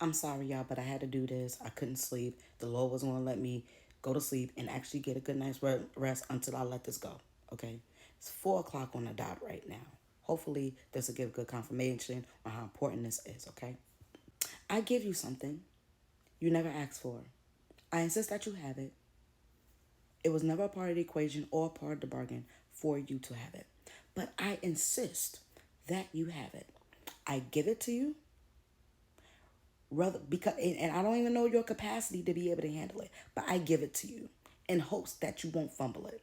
I'm sorry, y'all, but I had to do this. I couldn't sleep. The Lord wasn't going to let me go to sleep and actually get a good night's rest until I let this go. Okay? It's 4 o'clock on the dot right now. Hopefully, this will give good confirmation on how important this is. Okay? I give you something you never asked for. I insist that you have it. It was never a part of the equation or a part of the bargain for you to have it. But I insist that you have it. I give it to you rather because and I don't even know your capacity to be able to handle it, but I give it to you in hopes that you won't fumble it.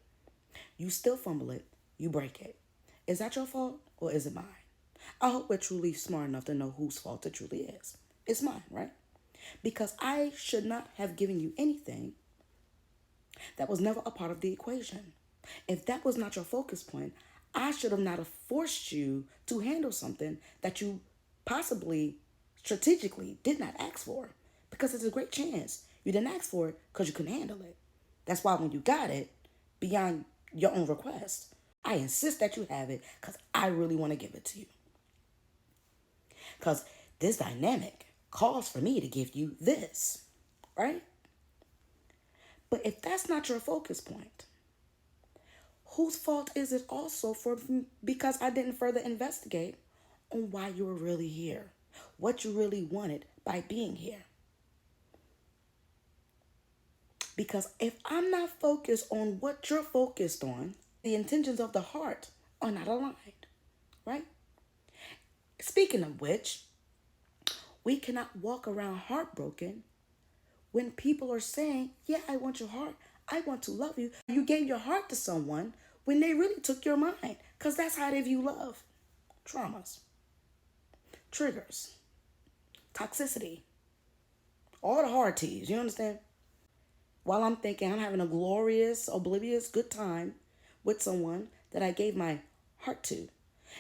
You still fumble it, you break it. Is that your fault or is it mine? I hope we're truly smart enough to know whose fault it truly is. It's mine, right? Because I should not have given you anything that was never a part of the equation. If that was not your focus point, I should have not have forced you to handle something that you possibly strategically did not ask for, because it's a great chance you didn't ask for it because you couldn't handle it. That's why when you got it, beyond your own request, I insist that you have it because I really want to give it to you. Because this dynamic calls for me to give you this, right? But if that's not your focus point, whose fault is it also for because I didn't further investigate on why you were really here, what you really wanted by being here? Because if I'm not focused on what you're focused on, the intentions of the heart are not aligned, right? Speaking of which, we cannot walk around heartbroken when people are saying, yeah, I want your heart. I want to love you. You gave your heart to someone when they really took your mind, because that's how they view love. Traumas, triggers, toxicity, all the hard T's, you understand? While I'm thinking I'm having a glorious, oblivious, good time with someone that I gave my heart to.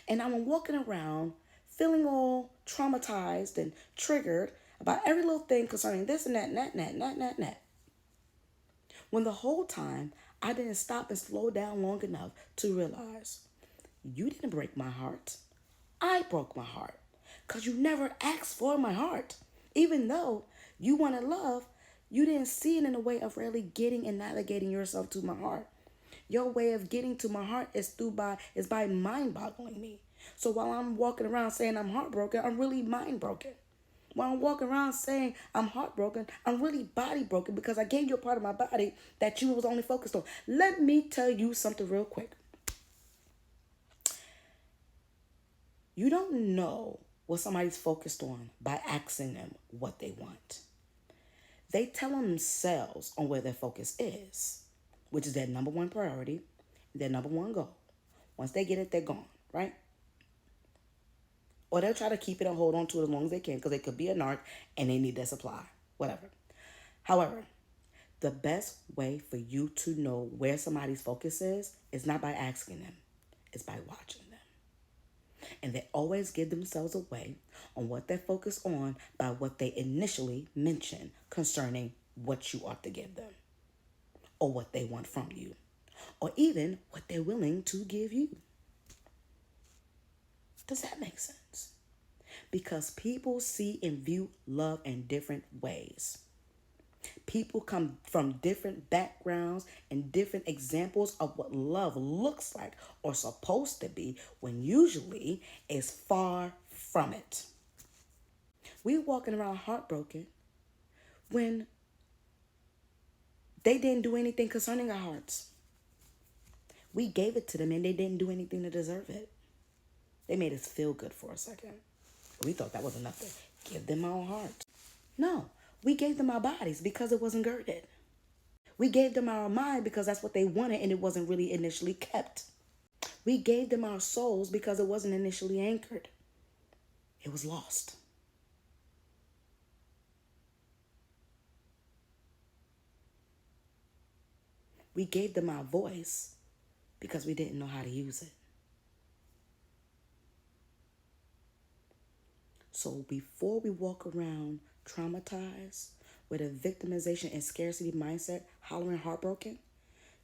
And I'm walking around feeling all traumatized and triggered about every little thing concerning this and that and that and that and that and that and that. When the whole time I didn't stop and slow down long enough to realize you didn't break my heart. I broke my heart because you never asked for my heart. Even though you wanted love, you didn't see it in a way of really getting and navigating yourself to my heart. Your way of getting to my heart is by mind-boggling me. So while I'm walking around saying I'm heartbroken, I'm really mind-broken. While I'm walking around saying I'm heartbroken, I'm really body broken because I gave you a part of my body that you was only focused on. Let me tell you something real quick. You don't know what somebody's focused on by asking them what they want. They tell themselves on where their focus is, which is their number one priority, their number one goal. Once they get it, they're gone, right? Or they'll try to keep it and hold on to it as long as they can because they could be a narc and they need their supply, whatever. However, the best way for you to know where somebody's focus is not by asking them, it's by watching them. And they always give themselves away on what they're focused on by what they initially mention concerning what you ought to give them, or what they want from you, or even what they're willing to give you. Does that make sense? Because people see and view love in different ways. People come from different backgrounds and different examples of what love looks like or supposed to be, when usually it's far from it. We walking around heartbroken when they didn't do anything concerning our hearts. We gave it to them and they didn't do anything to deserve it. They made us feel good for a second. We thought that was enough to give them our heart. No, we gave them our bodies because it wasn't girded. We gave them our mind because that's what they wanted and it wasn't really initially kept. We gave them our souls because it wasn't initially anchored. It was lost. We gave them our voice because we didn't know how to use it. So before we walk around traumatized with a victimization and scarcity mindset, hollering heartbroken,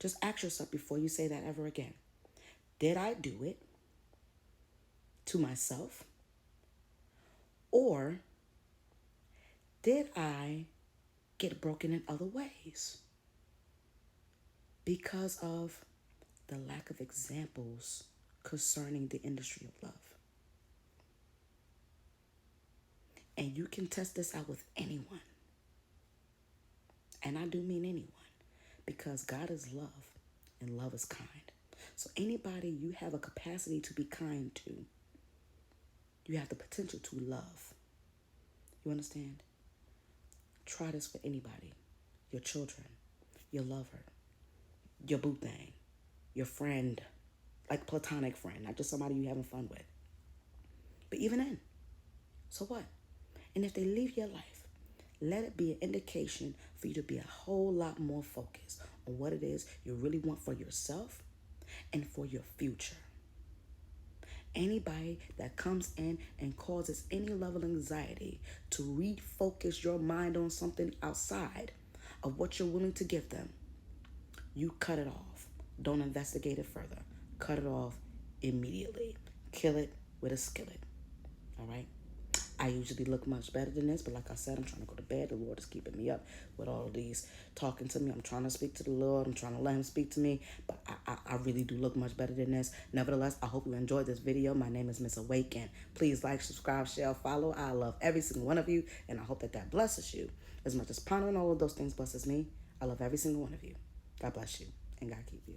just ask yourself before you say that ever again. Did I do it to myself? Or Did I get broken in other ways because of the lack of examples concerning the industry of love? And you can test this out with anyone. And I do mean anyone, because God is love and love is kind. So anybody you have a capacity to be kind to, you have the potential to love. You understand? Try this for anybody. Your children, your lover, your boo thing, your friend, like platonic friend, not just somebody you're having fun with. But even then, so what? And if they leave your life, let it be an indication for you to be a whole lot more focused on what it is you really want for yourself and for your future. Anybody that comes in and causes any level of anxiety to refocus your mind on something outside of what you're willing to give them, you cut it off. Don't investigate it further. Cut it off immediately. Kill it with a skillet. All right? I usually look much better than this, but like I said, I'm trying to go to bed. The Lord is keeping me up with all of these talking to me. I'm trying to speak to the Lord. I'm trying to let him speak to me, but I really do look much better than this. Nevertheless, I hope you enjoyed this video. My name is MSAWAYKIN. Please like, subscribe, share, follow. I love every single one of you, and I hope that that blesses you as much as pondering all of those things blesses me. I love every single one of you. God bless you, and God keep you.